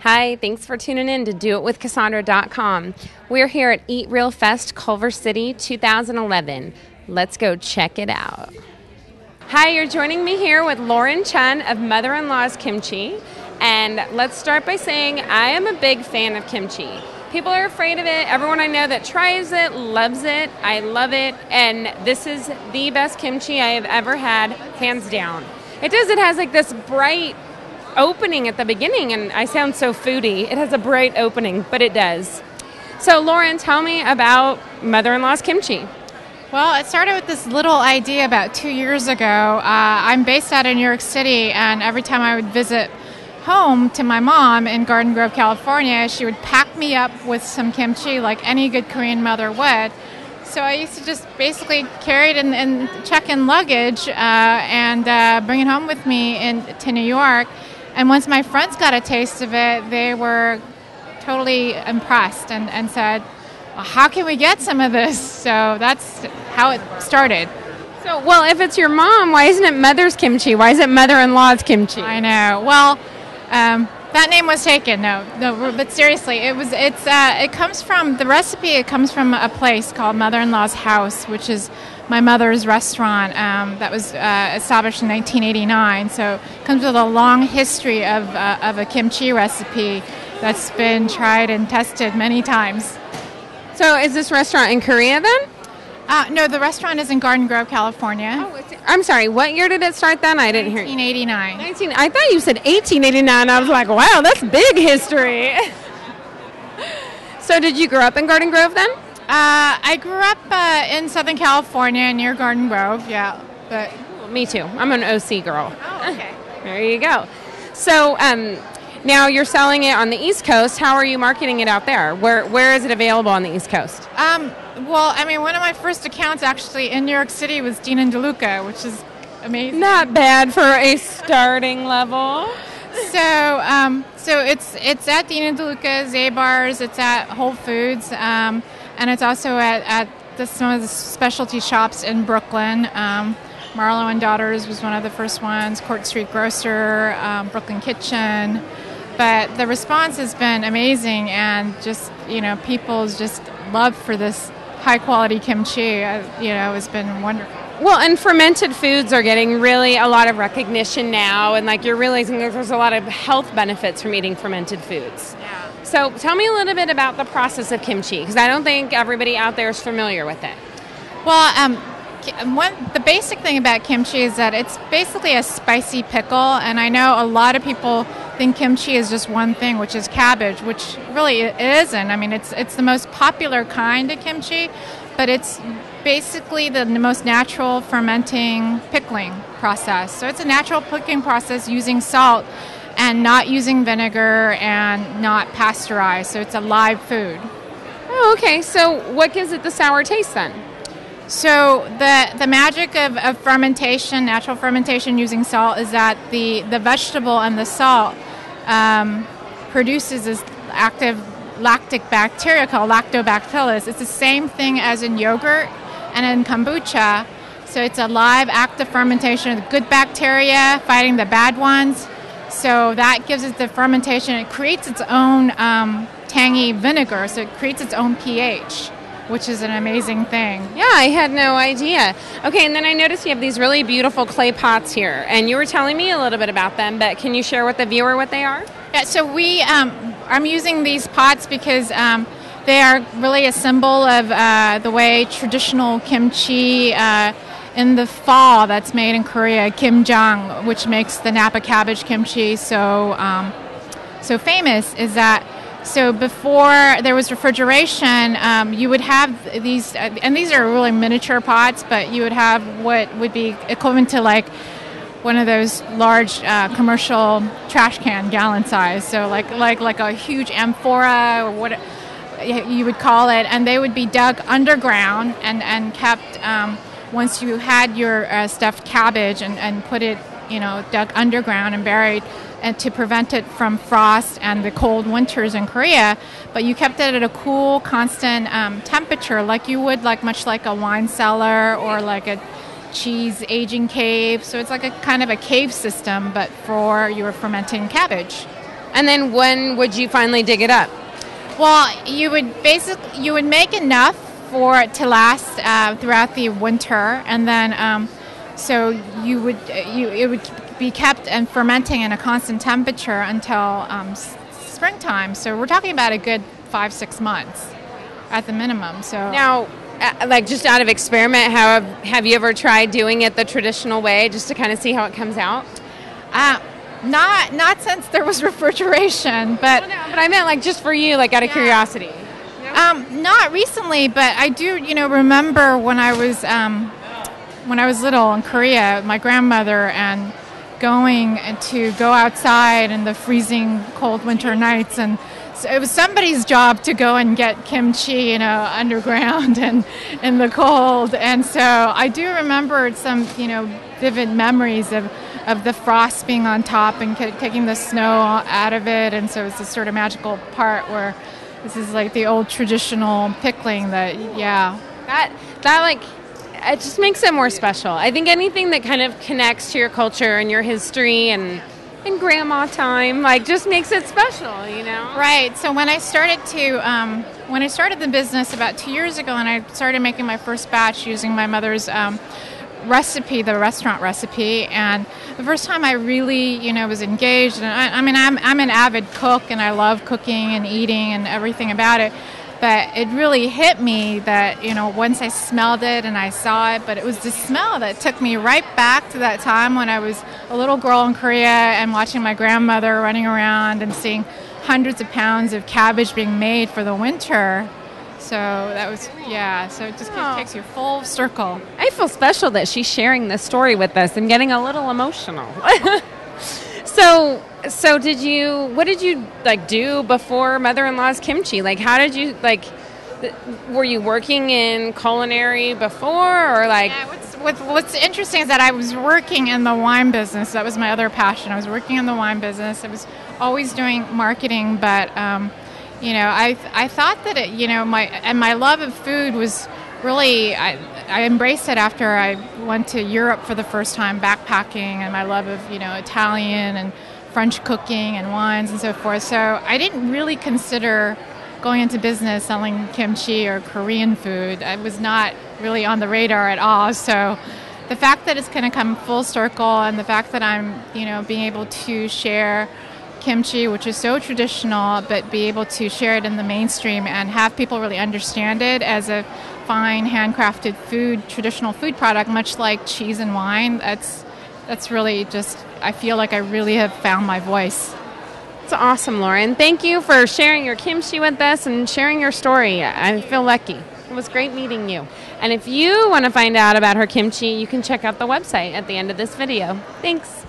Hi, thanks for tuning in to DoitwithCassednre.com. We're here at Eat Real Fest, Culver City 2011. Let's go check it out. Hi, you're joining me here with Lauren Chun of Mother-in-Law's Kimchi. And let's start by saying I am a big fan of kimchi. People are afraid of it. Everyone I know that tries it loves it. I love it. And this is the best kimchi I have ever had, hands down. It has like this bright opening at the beginning, and I sound so foodie. It has a bright opening, but it does. So Lauren, tell me about Mother-in-Law's Kimchi. Well, it started with this little idea about 2 years ago. I'm based out of New York City, and every time I would visit home to my mom in Garden Grove, California, she would pack me up with some kimchi like any good Korean mother would. So I used to just basically carry it in check-in luggage and bring it home with me to New York. And once my friends got a taste of it, they were totally impressed and said, well, how can we get some of this? So that's how it started. So, well, if it's your mom, why isn't it mother's kimchi? Why is it mother-in-law's kimchi? I know. Well, that name was taken. No, but seriously, it comes from the recipe. It comes from a place called Mother-in-Law's House, which is my mother's restaurant that was established in 1989. So it comes with a long history of a kimchi recipe that's been tried and tested many times. So is this restaurant in Korea then? No, the restaurant is in Garden Grove, California. Oh, I'm sorry, what year did it start then? I didn't hear you. 1989. I thought you said 1889. I was like, wow, that's big history. So did you grow up in Garden Grove then? I grew up in Southern California near Garden Grove, yeah. But me too. I'm an OC girl. Oh, okay. There you go. So now you're selling it on the East Coast. How are you marketing it out there? Where is it available on the East Coast? Well, I mean, one of my first accounts actually in New York City was Dean and DeLuca, which is amazing. Not bad for a starting level. So it's at Dean and DeLuca, Zabar's, it's at Whole Foods, and it's also at some of the specialty shops in Brooklyn. Marlowe and Daughters was one of the first ones, Court Street Grocer, Brooklyn Kitchen. But the response has been amazing, and just, people's just love for this high-quality kimchi, has been wonderful. Well, and fermented foods are getting really a lot of recognition now, and like you're realizing that there's a lot of health benefits from eating fermented foods. Yeah. So tell me a little bit about the process of kimchi, because I don't think everybody out there is familiar with it. Well, the basic thing about kimchi is that it's basically a spicy pickle, and I know a lot of people think kimchi is just one thing, which is cabbage, which really it isn't. I mean, it's the most popular kind of kimchi, but it's basically the most natural fermenting pickling process. So it's a natural pickling process using salt and not using vinegar and not pasteurized. So it's a live food. Oh, okay. So what gives it the sour taste then? So the magic of fermentation, natural fermentation using salt, is that the vegetable and the salt produces this active lactic bacteria called lactobacillus. It's the same thing as in yogurt and in kombucha. So it's a live active fermentation of the good bacteria fighting the bad ones. So that gives it the fermentation. It creates its own tangy vinegar, so it creates its own pH, which is an amazing thing. Yeah, I had no idea. Okay, and then I noticed you have these really beautiful clay pots here, and you were telling me a little bit about them, but can you share with the viewer what they are? Yeah, so I'm using these pots because they are really a symbol of the way traditional kimchi in the fall that's made in Korea, kimjang, which makes the Napa cabbage kimchi so famous, is that so before there was refrigeration, you would have these, and these are really miniature pots, but you would have what would be equivalent to like one of those large commercial trash can, gallon size. So like a huge amphora or what you would call it, and they would be dug underground and kept once you had your stuffed cabbage and put it, dug underground and buried, and to prevent it from frost and the cold winters in Korea, but you kept it at a cool, constant temperature, like you would much like a wine cellar or like a cheese aging cave. So it's like a kind of a cave system, but for your fermenting cabbage. And then when would you finally dig it up? Well, you would make enough for it to last throughout the winter, and then so it would be kept and fermenting in a constant temperature until springtime. So we're talking about a good 5-6 months at the minimum. So now, like just out of experiment, have you ever tried doing it the traditional way just to kind of see how it comes out? Not since there was refrigeration, but well, no, but I meant like just for you, like out of curiosity. Not recently, but I do, remember when I was little in Korea, my grandmother, and going to go outside in the freezing cold winter nights, and so it was somebody's job to go and get kimchi, underground and in the cold. And so I do remember some, vivid memories of the frost being on top and taking the snow out of it. And so it's this sort of magical part where this is like the old traditional pickling that like it just makes it more special. I think anything that kind of connects to your culture and your history and grandma time, like, just makes it special, Right. So when I started the business about 2 years ago, and I started making my first batch using my mother's recipe, the restaurant recipe, and the first time I really, was engaged, and I'm an avid cook, and I love cooking and eating and everything about it. But it really hit me that, once I smelled it and I saw it, but it was the smell that took me right back to that time when I was a little girl in Korea and watching my grandmother running around and seeing hundreds of pounds of cabbage being made for the winter. So that was, so it just takes you full circle. I feel special that she's sharing this story with us and getting a little emotional. So what did you like do before Mother-in-Law's Kimchi? Like, how did you, like, were you working in culinary before, or like? Yeah, what's interesting is that I was working in the wine business. That was my other passion. I was working in the wine business. I was always doing marketing, but I thought that my love of food was really, I embraced it after I went to Europe for the first time backpacking, and my love of Italian and French cooking and wines and so forth. So I didn't really consider going into business selling kimchi or Korean food. It was not really on the radar at all. So the fact that it's going to come full circle, and the fact that I'm being able to share kimchi, which is so traditional, but be able to share it in the mainstream and have people really understand it as a fine handcrafted food, traditional food product, much like cheese and wine, that's really just, I feel like I really have found my voice. It's awesome, Lauren. Thank you for sharing your kimchi with us and sharing your story. I feel lucky. It was great meeting you. And if you want to find out about her kimchi, you can check out the website at the end of this video. Thanks.